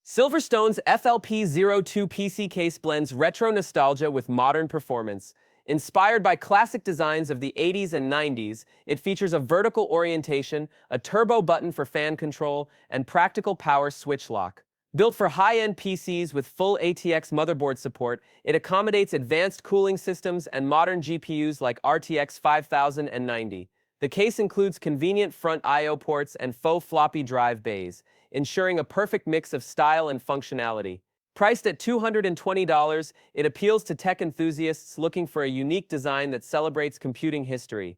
SilverStone's FLP02 PC case blends retro nostalgia with modern performance. Inspired by classic designs of the 80s and 90s, it features a vertical orientation, a turbo button for fan control, and practical power switch lock. Built for high-end PCs with full ATX motherboard support, it accommodates advanced cooling systems and modern GPUs like RTX 5090. The case includes convenient front I/O ports and faux floppy drive bays, ensuring a perfect mix of style and functionality. Priced at $220, it appeals to tech enthusiasts looking for a unique design that celebrates computing history.